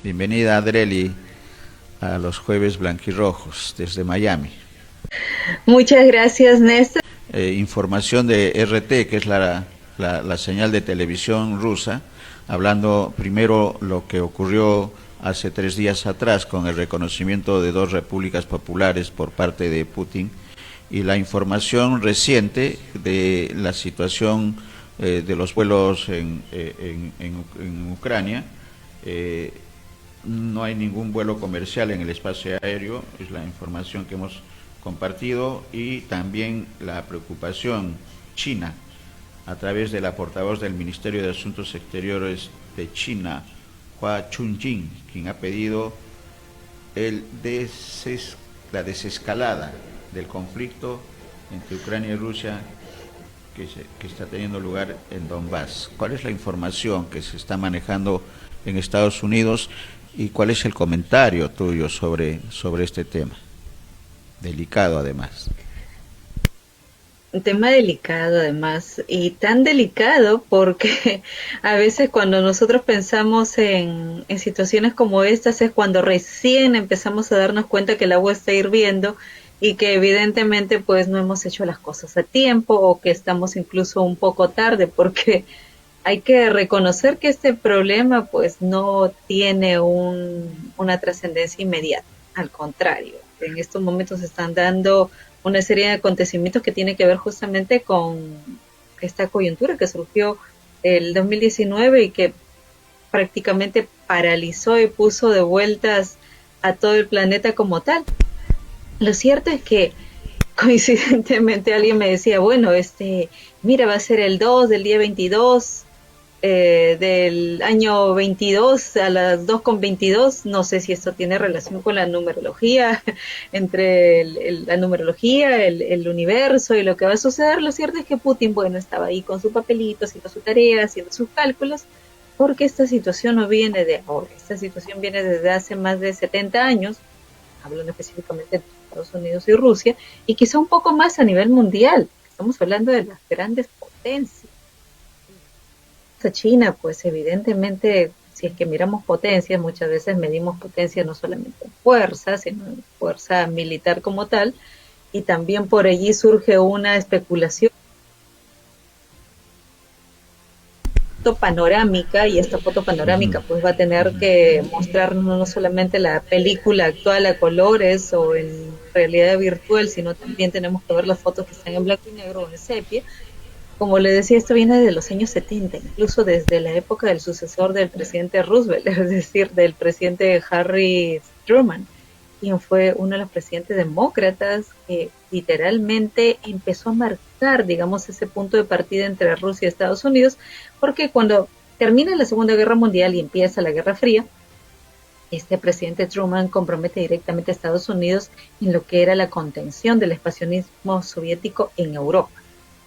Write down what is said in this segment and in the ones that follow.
Bienvenida, Adreli, a los jueves blanquirrojos desde Miami. Muchas gracias, Néstor. Información de RT, que es la señal de televisión rusa, hablando primero lo que ocurrió hace 3 días atrás con el reconocimiento de dos repúblicas populares por parte de Putin y la información reciente de la situación de los vuelos en Ucrania. Eh, no hay ningún vuelo comercial en el espacio aéreo, es la información que hemos compartido, y también la preocupación china a través de la portavoz del Ministerio de Asuntos Exteriores de China, Hua Chunying, quien ha pedido el la desescalada del conflicto entre Ucrania y Rusia que está teniendo lugar en Donbass. ¿Cuál es la información que se está manejando en Estados Unidos y cuál es el comentario tuyo sobre este tema? Delicado además. Un tema delicado además, y tan delicado porque a veces cuando nosotros pensamos en situaciones como estas es cuando recién empezamos a darnos cuenta que el agua está hirviendo y que evidentemente pues no hemos hecho las cosas a tiempo o que estamos incluso un poco tarde, porque hay que reconocer que este problema pues no tiene una trascendencia inmediata, al contrario, en estos momentos se están dando una serie de acontecimientos que tiene que ver justamente con esta coyuntura que surgió el 2019 y que prácticamente paralizó y puso de vueltas a todo el planeta como tal. Lo cierto es que coincidentemente alguien me decía, bueno, mira, va a ser el 2 del día 22 del año 22 a las 2:22. No sé si esto tiene relación con la numerología, entre la numerología, el universo y lo que va a suceder. Lo cierto es que Putin, bueno, estaba ahí con su papelito, haciendo su tarea, haciendo sus cálculos, porque esta situación no viene de ahora, esta situación viene desde hace más de 70 años, hablando específicamente de Estados Unidos y Rusia, y quizá un poco más a nivel mundial. Estamos hablando de las grandes potencias. China, pues evidentemente, si es que miramos potencias, muchas veces medimos potencia no solamente en fuerza, sino en fuerza militar como tal, y también por allí surge una especulación panorámica, y esta foto Ujú. panorámica pues va a tener que mostrarnos no solamente la película actual a colores o en realidad virtual, sino también tenemos que ver las fotos que están en blanco y negro o en sepia. Como le decía, esto viene de los años 70, incluso desde la época del sucesor del presidente Roosevelt, es decir, del presidente Harry Truman, quien fue uno de los presidentes demócratas que literalmente empezó a marcar, digamos, ese punto de partida entre Rusia y Estados Unidos, porque cuando termina la Segunda Guerra Mundial y empieza la Guerra Fría, este presidente Truman compromete directamente a Estados Unidos en lo que era la contención del expansionismo soviético en Europa.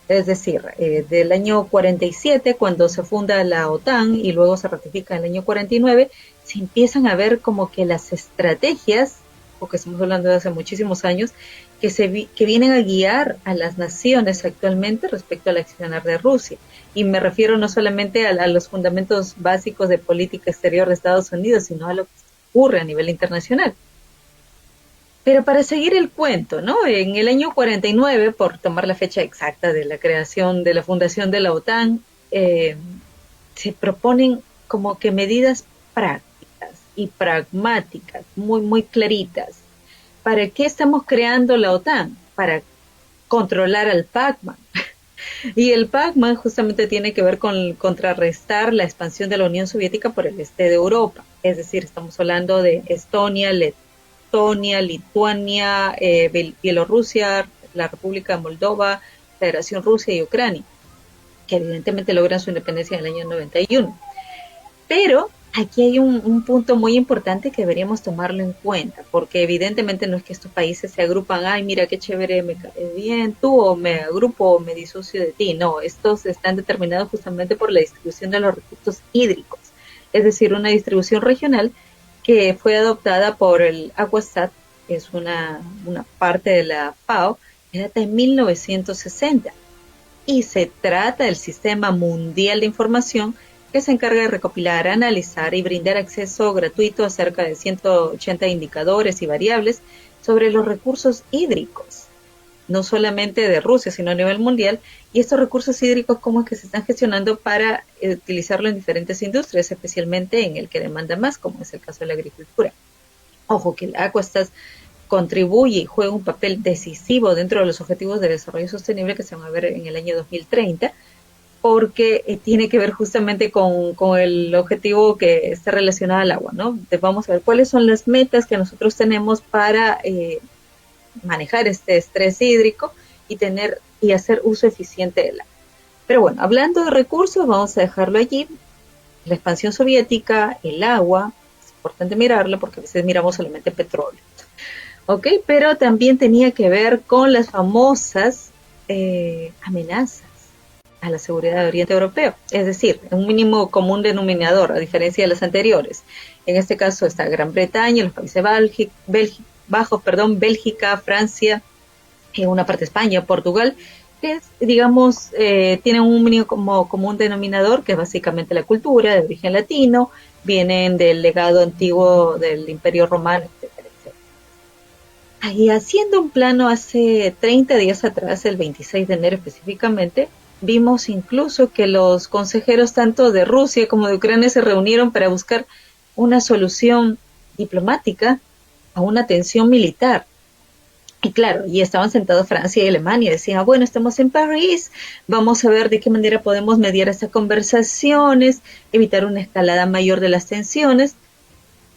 Es decir, del año 47, cuando se funda la OTAN y luego se ratifica en el año 49, se empiezan a ver como que las estrategias, porque estamos hablando de hace muchísimos años, que vienen a guiar a las naciones actualmente respecto al accionar de Rusia. Y me refiero no solamente a los fundamentos básicos de política exterior de Estados Unidos, sino a lo que ocurre a nivel internacional. Pero para seguir el cuento, ¿no? En el año 49, por tomar la fecha exacta de la creación de la fundación de la OTAN, se proponen como que medidas prácticas y pragmáticas, muy, muy claritas. ¿Para qué estamos creando la OTAN? Para controlar al Pac-Man. Y el Pac-Man justamente tiene que ver con contrarrestar la expansión de la Unión Soviética por el este de Europa. Es decir, estamos hablando de Estonia, Letonia, Lituania, Bielorrusia, la República de Moldova, Federación Rusia y Ucrania, que evidentemente logran su independencia en el año 91. Pero aquí hay un punto muy importante que deberíamos tomarlo en cuenta, porque evidentemente no es que estos países se agrupan, ay, mira qué chévere, me caes bien tú, o me agrupo o me disocio de ti. No, estos están determinados justamente por la distribución de los recursos hídricos, es decir, una distribución regional que fue adoptada por el Aguasat, que es una parte de la FAO, que data de 1960. Y se trata del Sistema Mundial de Información, que se encarga de recopilar, analizar y brindar acceso gratuito a cerca de 180 indicadores y variables sobre los recursos hídricos, no solamente de Rusia, sino a nivel mundial, y estos recursos hídricos cómo es que se están gestionando para utilizarlo en diferentes industrias, especialmente en el que demanda más, como es el caso de la agricultura. Ojo, que el Aquastats contribuye y juega un papel decisivo dentro de los objetivos de desarrollo sostenible que se van a ver en el año 2030, porque tiene que ver justamente con el objetivo que está relacionado al agua, ¿no? Entonces vamos a ver cuáles son las metas que nosotros tenemos para manejar este estrés hídrico y tener y hacer uso eficiente del agua. Pero bueno, hablando de recursos, vamos a dejarlo allí. La expansión soviética, el agua, es importante mirarlo porque a veces miramos solamente petróleo. ¿Ok? Pero también tenía que ver con las famosas amenazas a la seguridad de Oriente Europeo, es decir, un mínimo común denominador, a diferencia de las anteriores. En este caso está Gran Bretaña, los países Bajos, Bélgica, Francia, una parte de España, Portugal, que es, digamos, tienen un mínimo como común denominador, que es básicamente la cultura de origen latino, vienen del legado antiguo del Imperio Romano, etcétera, etcétera. Y haciendo un plano hace 30 días atrás, el 26 de enero específicamente, vimos incluso que los consejeros tanto de Rusia como de Ucrania se reunieron para buscar una solución diplomática a una tensión militar. Y claro, y estaban sentados Francia y Alemania, decían, bueno, estamos en París, vamos a ver de qué manera podemos mediar estas conversaciones, evitar una escalada mayor de las tensiones,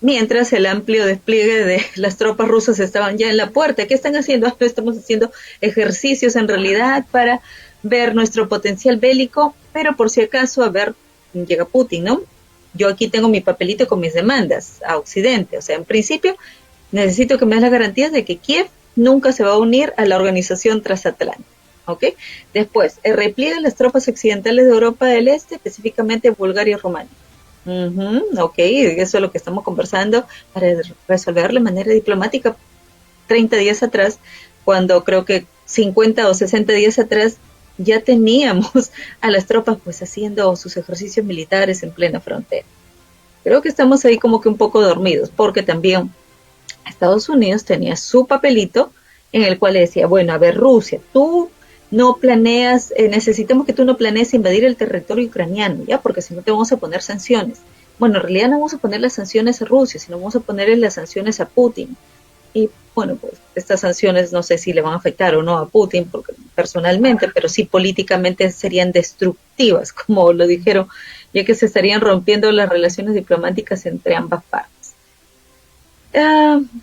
mientras el amplio despliegue de las tropas rusas estaban ya en la puerta. ¿Qué están haciendo? Estamos haciendo ejercicios en realidad para ver nuestro potencial bélico, pero por si acaso, a ver, llega Putin, ¿no? Yo aquí tengo mi papelito con mis demandas a Occidente, o sea, en principio necesito que me des las garantías de que Kiev nunca se va a unir a la organización transatlántica, ¿ok? Después, el repliegue de las tropas occidentales de Europa del Este, específicamente Bulgaria y Rumania. Ok, eso es lo que estamos conversando para resolver de manera diplomática 30 días atrás, cuando creo que 50 o 60 días atrás ya teníamos a las tropas pues haciendo sus ejercicios militares en plena frontera. Creo que estamos ahí como que un poco dormidos, porque también Estados Unidos tenía su papelito en el cual le decía, bueno, a ver, Rusia, tú no planeas, necesitamos que tú no planees invadir el territorio ucraniano, ¿ya? Porque si no te vamos a poner sanciones. Bueno, en realidad no vamos a poner las sanciones a Rusia, sino vamos a ponerle las sanciones a Putin. Y bueno, pues estas sanciones no sé si le van a afectar o no a Putin, porque personalmente, pero sí políticamente serían destructivas, como lo dijeron, ya que se estarían rompiendo las relaciones diplomáticas entre ambas partes.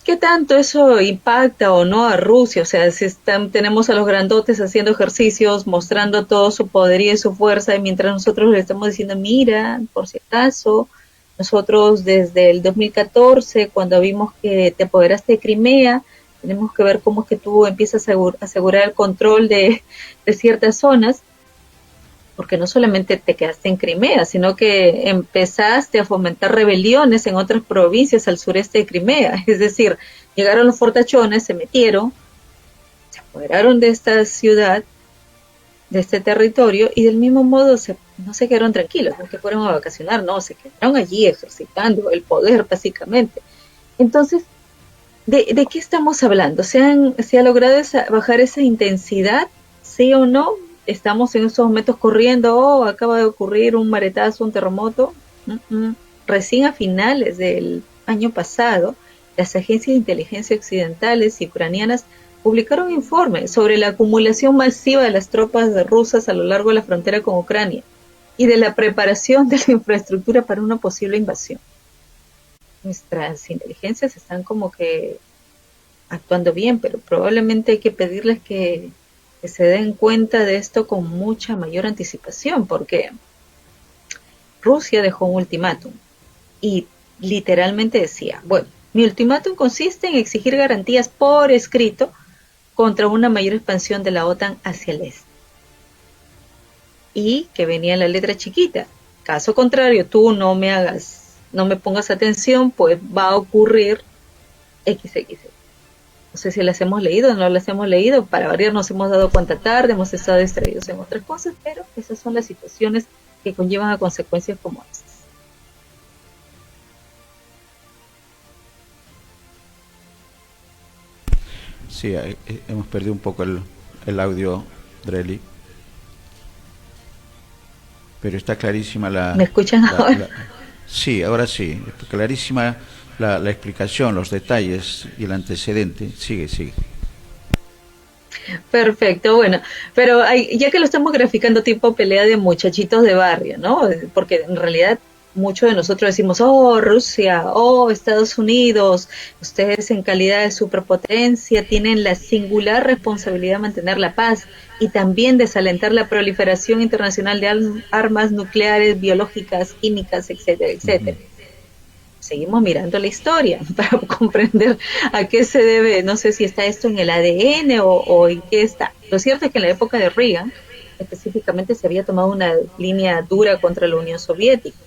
¿Qué tanto eso impacta o no a Rusia? O sea, si tenemos a los grandotes haciendo ejercicios, mostrando todo su poderío y su fuerza, y mientras nosotros le estamos diciendo, mira, por si acaso, nosotros desde el 2014, cuando vimos que te apoderaste de Crimea, tenemos que ver cómo es que tú empiezas a asegurar el control de ciertas zonas, porque no solamente te quedaste en Crimea, sino que empezaste a fomentar rebeliones en otras provincias al sureste de Crimea. Es decir, llegaron los fortachones, se metieron, se apoderaron de esta ciudad, de este territorio, y del mismo modo no se quedaron tranquilos, no es que fueron a vacacionar, no, se quedaron allí ejercitando el poder básicamente. Entonces, ¿de qué estamos hablando? ¿Se ha logrado bajar esa intensidad? ¿Sí o no? Estamos en estos momentos corriendo, acaba de ocurrir un maretazo, un terremoto. Recién a finales del año pasado, las agencias de inteligencia occidentales y ucranianas publicaron informes sobre la acumulación masiva de las tropas rusas a lo largo de la frontera con Ucrania y de la preparación de la infraestructura para una posible invasión. Nuestras inteligencias están como que actuando bien, pero probablemente hay que pedirles que se den cuenta de esto con mucha mayor anticipación, porque Rusia dejó un ultimátum y literalmente decía, bueno, mi ultimátum consiste en exigir garantías por escrito contra una mayor expansión de la OTAN hacia el este. Y que venía en la letra chiquita, caso contrario, tú no me pongas atención, pues va a ocurrir XXX. No sé si las hemos leído o no las hemos leído, para variar nos hemos dado cuenta tarde, hemos estado distraídos en otras cosas, pero esas son las situaciones que conllevan a consecuencias como estas. Sí, hemos perdido un poco el audio, Dreli, pero está clarísima ¿Me escuchan ahora? sí, ahora sí, está clarísima la explicación, los detalles y el antecedente. Sigue, sigue. Perfecto, bueno, pero ya que lo estamos graficando tipo pelea de muchachitos de barrio, ¿no? Porque en realidad muchos de nosotros decimos, oh, Rusia, oh, Estados Unidos, ustedes en calidad de superpotencia tienen la singular responsabilidad de mantener la paz y también desalentar la proliferación internacional de armas nucleares, biológicas, químicas, etcétera, Ujú. etcétera. Seguimos mirando la historia para comprender a qué se debe, no sé si está esto en el ADN o en qué está. Lo cierto es que en la época de Reagan, específicamente se había tomado una línea dura contra la Unión Soviética.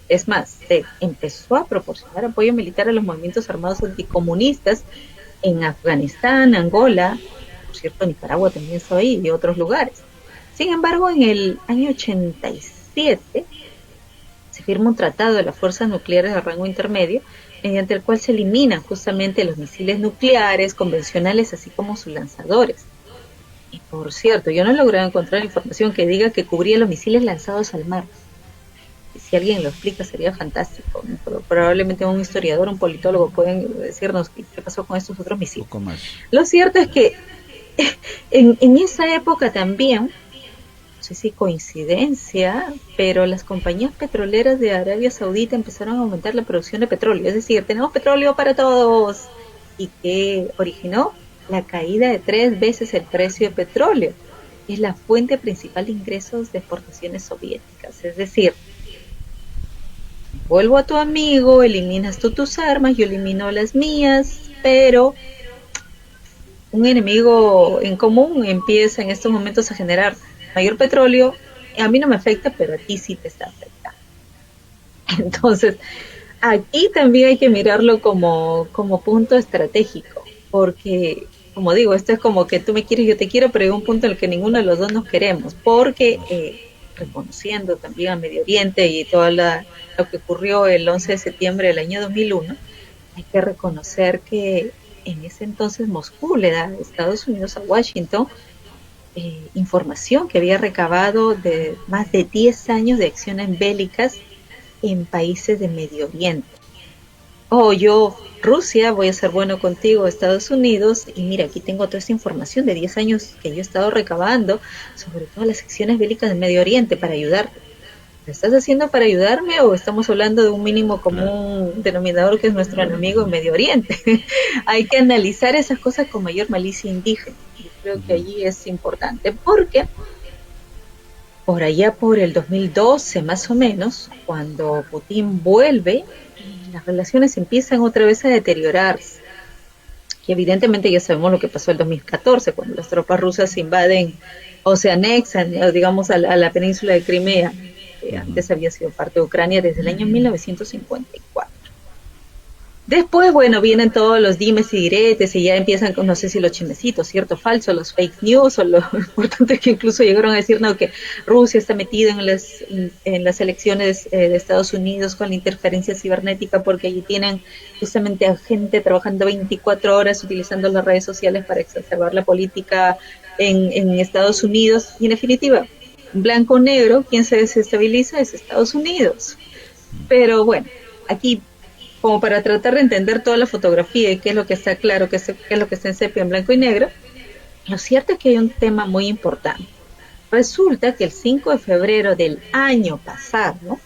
Es más, se empezó a proporcionar apoyo militar a los movimientos armados anticomunistas en Afganistán, Angola, por cierto, Nicaragua también estaba ahí y otros lugares. Sin embargo, en el año 87 se firma un tratado de las fuerzas nucleares de rango intermedio, mediante el cual se eliminan justamente los misiles nucleares convencionales, así como sus lanzadores. Y por cierto, yo no he logrado encontrar información que diga que cubría los misiles lanzados al mar. Si alguien lo explica sería fantástico, ¿no? Pero probablemente un historiador, un politólogo pueden decirnos qué pasó con estos otros Un misiles. poco más. Lo cierto es que en esa época también, no sé si coincidencia, pero las compañías petroleras de Arabia Saudita empezaron a aumentar la producción de petróleo. Es decir, tenemos petróleo para todos. ¿Y que originó? La caída de 3 veces el precio de petróleo. Es la fuente principal de ingresos de exportaciones soviéticas. Es decir, vuelvo a tu amigo, eliminas tú tus armas, yo elimino las mías, pero un enemigo en común empieza en estos momentos a generar mayor petróleo. A mí no me afecta, pero a ti sí te está afectando. Entonces, aquí también hay que mirarlo como punto estratégico, porque, como digo, esto es como que tú me quieres, yo te quiero, pero hay un punto en el que ninguno de los dos nos queremos, porque reconociendo también a Medio Oriente y todo lo que ocurrió el 11 de septiembre del año 2001, hay que reconocer que en ese entonces Moscú le da a Estados Unidos a Washington información que había recabado de más de 10 años de acciones bélicas en países de Medio Oriente. Oh, yo, Rusia, voy a ser bueno contigo, Estados Unidos, y mira, aquí tengo toda esta información de 10 años que yo he estado recabando sobre todas las acciones bélicas de Medio Oriente para ayudarte. ¿Lo estás haciendo para ayudarme o estamos hablando de un mínimo Claro. común denominador que es nuestro enemigo en Medio Oriente? Hay que analizar esas cosas con mayor malicia indígena. Yo creo que Ujú. allí es importante porque por allá por el 2012 más o menos, cuando Putin vuelve, las relaciones empiezan otra vez a deteriorarse. Y evidentemente ya sabemos lo que pasó el 2014, cuando las tropas rusas invaden o se anexan, digamos, a la península de Crimea, que Ujú. antes había sido parte de Ucrania desde el año 1954. Después, bueno, vienen todos los dimes y diretes y ya empiezan con, no sé si los chismecitos, cierto, falso, los fake news o lo importante que incluso llegaron a decir, no, que Rusia está metida en las elecciones de Estados Unidos con la interferencia cibernética porque allí tienen justamente a gente trabajando 24 horas utilizando las redes sociales para exacerbar la política en Estados Unidos y en definitiva, blanco o negro, quien se desestabiliza es Estados Unidos. Pero bueno, aquí como para tratar de entender toda la fotografía y qué es lo que está claro, qué es lo que está en sepia, en blanco y negro, lo cierto es que hay un tema muy importante. Resulta que el 5 de febrero del año pasado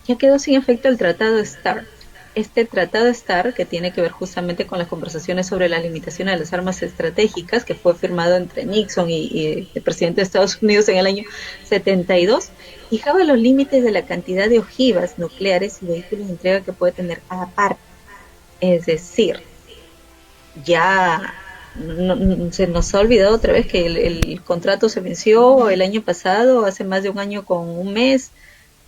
ya quedó sin efecto el Tratado START. Este Tratado START, que tiene que ver justamente con las conversaciones sobre la limitación de las armas estratégicas, que fue firmado entre Nixon y el presidente de Estados Unidos en el año 72, fijaba los límites de la cantidad de ojivas nucleares y vehículos de entrega que puede tener cada parte. Es decir, ya se nos ha olvidado otra vez que el contrato se venció el año pasado, hace más de un año con un mes,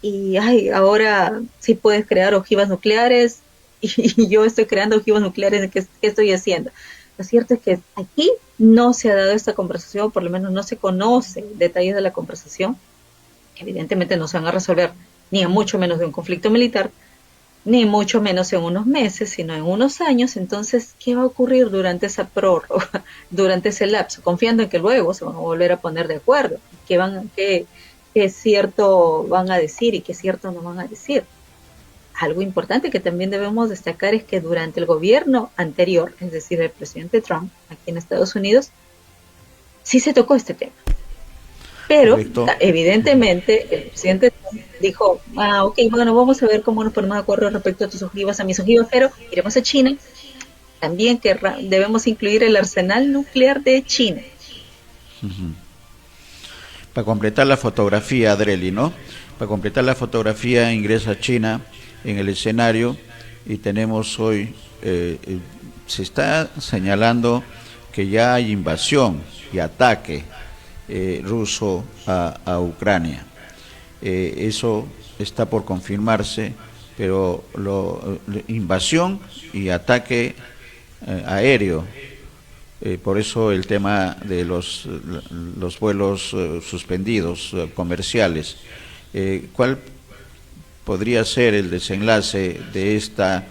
y ay, ahora sí puedes crear ojivas nucleares y yo estoy creando ojivas nucleares, ¿qué estoy haciendo? Lo cierto es que aquí no se ha dado esta conversación, por lo menos no se conoce detalles de la conversación evidentemente no se van a resolver ni a mucho menos de un conflicto militar, ni mucho menos en unos meses, sino en unos años. Entonces, ¿qué va a ocurrir durante esa prórroga, durante ese lapso? Confiando en que luego se van a volver a poner de acuerdo, qué cierto van a decir y qué cierto no van a decir. Algo importante que también debemos destacar es que durante el gobierno anterior, es decir, el presidente Trump, aquí en Estados Unidos, sí se tocó este tema. Pero Correcto. evidentemente el presidente Trump dijo, ok, bueno, vamos a ver cómo nos ponemos de acuerdo respecto a tus ojivas, a mis ojivas, pero iremos a China. También debemos incluir el arsenal nuclear de China. Para completar la fotografía, Adreli, ¿no? Para completar la fotografía ingresa China en el escenario y tenemos hoy, se está señalando que ya hay invasión y ataque ruso a Ucrania. Eso está por confirmarse, pero invasión y ataque aéreo. Por eso el tema de los vuelos suspendidos comerciales. ¿Cuál podría ser el desenlace de esta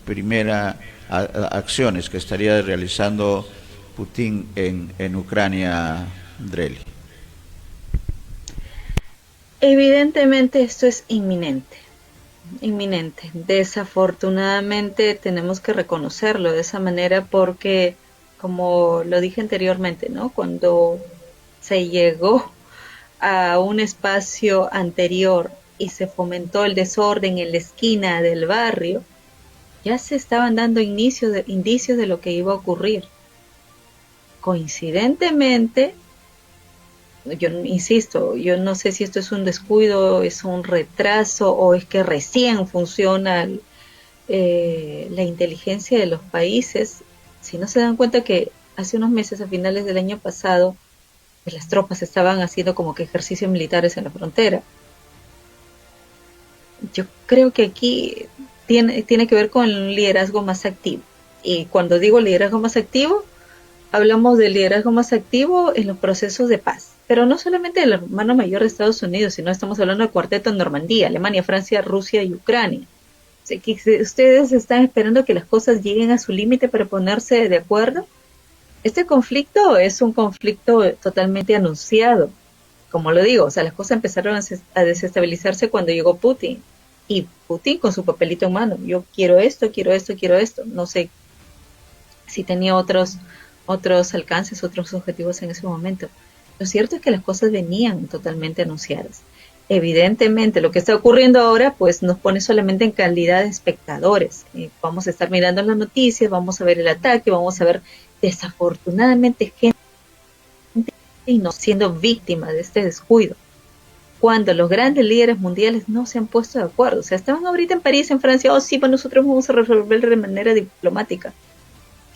primera acciones que estaría realizando Putin en Ucrania, Dreli? Evidentemente esto es inminente, inminente. Desafortunadamente tenemos que reconocerlo de esa manera porque, como lo dije anteriormente, ¿no? Cuando se llegó a un espacio anterior y se fomentó el desorden en la esquina del barrio, ya se estaban dando indicios de lo que iba a ocurrir. Coincidentemente, yo insisto, yo no sé si esto es un descuido, es un retraso o es que recién funciona la inteligencia de los países. Si no se dan cuenta que hace unos meses, a finales del año pasado, pues las tropas estaban haciendo como que ejercicios militares en la frontera. Yo creo que aquí tiene que ver con un liderazgo más activo. Y cuando digo liderazgo más activo, hablamos del liderazgo más activo en los procesos de paz. Pero no solamente del hermano mayor de Estados Unidos, sino estamos hablando del cuarteto en Normandía, Alemania, Francia, Rusia y Ucrania. O sea, que ustedes están esperando que las cosas lleguen a su límite para ponerse de acuerdo. Este conflicto es un conflicto totalmente anunciado. Como lo digo, o sea, las cosas empezaron a desestabilizarse cuando llegó Putin. Y Putin con su papelito en mano. Yo quiero esto, quiero esto, quiero esto. No sé si tenía otros alcances, otros objetivos en ese momento. Lo cierto es que las cosas venían totalmente anunciadas. Evidentemente, lo que está ocurriendo ahora, pues nos pone solamente en calidad de espectadores. Vamos a estar mirando las noticias, vamos a ver el ataque, vamos a ver desafortunadamente gente y no siendo víctima de este descuido. Cuando los grandes líderes mundiales no se han puesto de acuerdo. O sea, estaban ahorita en París, en Francia, sí, pues nosotros vamos a resolver de manera diplomática.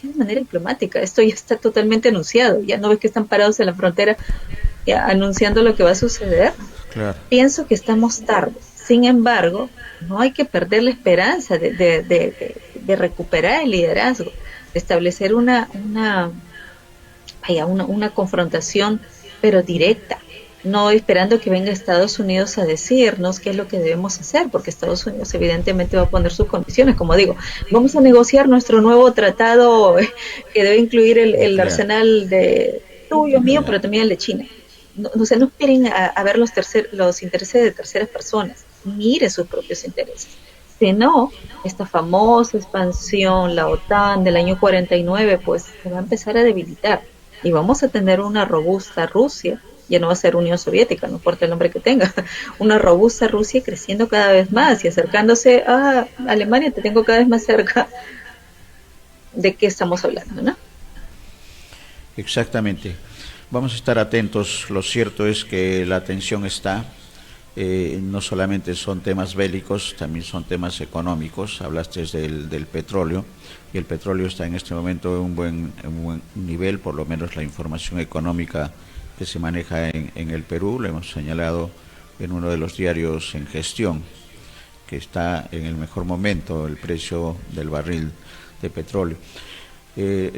¿Qué de manera diplomática? Esto ya está totalmente anunciado. Ya no ves que están parados en la frontera ya, anunciando lo que va a suceder. Claro. Pienso que estamos tarde. Sin embargo, no hay que perder la esperanza de recuperar el liderazgo, de establecer una confrontación, pero directa, no esperando que venga Estados Unidos a decirnos qué es lo que debemos hacer, porque Estados Unidos evidentemente va a poner sus condiciones. Como digo, vamos a negociar nuestro nuevo tratado que debe incluir el arsenal de tuyo, mío, pero también el de China. No esperen a ver los intereses de terceras personas, mire sus propios intereses. Si no, esta famosa expansión, la OTAN del año 49, pues se va a empezar a debilitar y vamos a tener una robusta Rusia. Ya no va a ser Unión Soviética, no importa el nombre que tenga, una robusta Rusia creciendo cada vez más y acercándose a Alemania. Te tengo cada vez más cerca. ¿De qué estamos hablando, no? Exactamente. Vamos a estar atentos. Lo cierto es que la tensión está. No solamente son temas bélicos, también son temas económicos. Hablaste del petróleo, y el petróleo está en este momento en un buen nivel, por lo menos la información económica que se maneja en el Perú, lo hemos señalado en uno de los diarios en gestión, que está en el mejor momento el precio del barril de petróleo.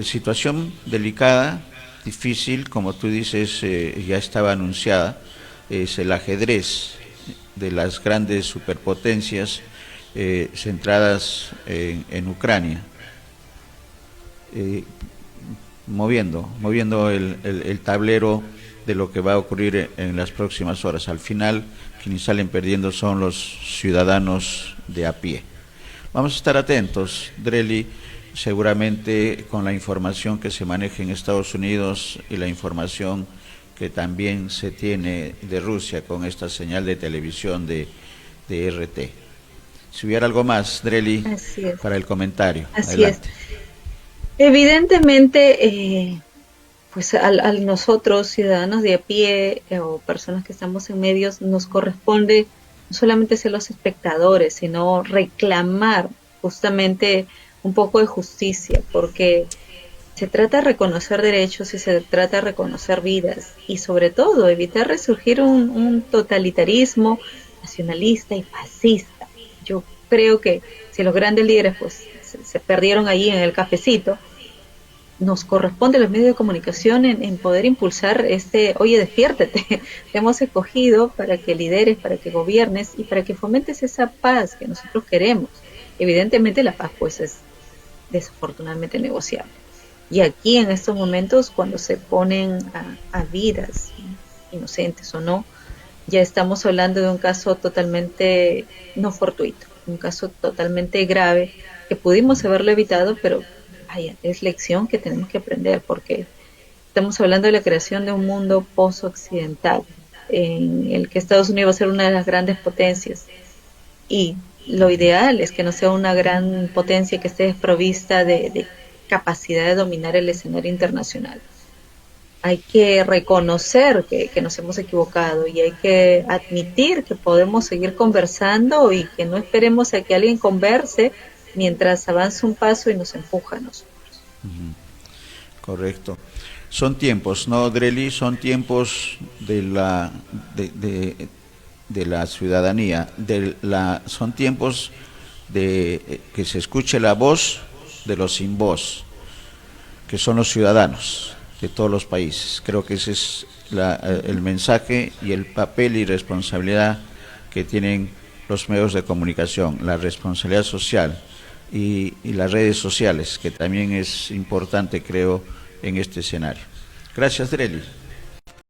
Situación delicada, difícil, como tú dices, ya estaba anunciada. es el ajedrez de las grandes superpotencias centradas en Ucrania, moviendo el tablero de lo que va a ocurrir en las próximas horas. Al final, quienes salen perdiendo son los ciudadanos de a pie. Vamos a estar atentos, Dreli, seguramente con la información que se maneja en Estados Unidos y la información que también se tiene de Rusia con esta señal de televisión de RT. Si hubiera algo más, Dreli, para el comentario. Así adelante. es. Evidentemente, pues al nosotros, ciudadanos de a pie o personas que estamos en medios, nos corresponde no solamente ser los espectadores, sino reclamar justamente un poco de justicia, porque se trata de reconocer derechos y se trata de reconocer vidas y sobre todo evitar resurgir un totalitarismo nacionalista y fascista. Yo creo que si los grandes líderes pues se perdieron allí en el cafecito, nos corresponde a los medios de comunicación en poder impulsar oye, despiértate, te hemos escogido para que lideres, para que gobiernes y para que fomentes esa paz que nosotros queremos. Evidentemente la paz pues es desafortunadamente negociable. Y aquí en estos momentos, cuando se ponen a vidas, inocentes o no, ya estamos hablando de un caso totalmente no fortuito, un caso totalmente grave que pudimos haberlo evitado, pero vaya, es lección que tenemos que aprender porque estamos hablando de la creación de un mundo post-occidental en el que Estados Unidos va a ser una de las grandes potencias y lo ideal es que no sea una gran potencia que esté desprovista de capacidad de dominar el escenario internacional. Hay que reconocer que nos hemos equivocado y hay que admitir que podemos seguir conversando y que no esperemos a que alguien converse mientras avanza un paso y nos empuja a nosotros. Correcto. Son tiempos, ¿no, Dreli? Son tiempos de la ciudadanía, son tiempos de que se escuche la voz de los sin voz, que son los ciudadanos de todos los países. Creo que ese es el mensaje y el papel y responsabilidad que tienen los medios de comunicación, la responsabilidad social y las redes sociales, que también es importante, creo, en este escenario. Gracias, Dreli.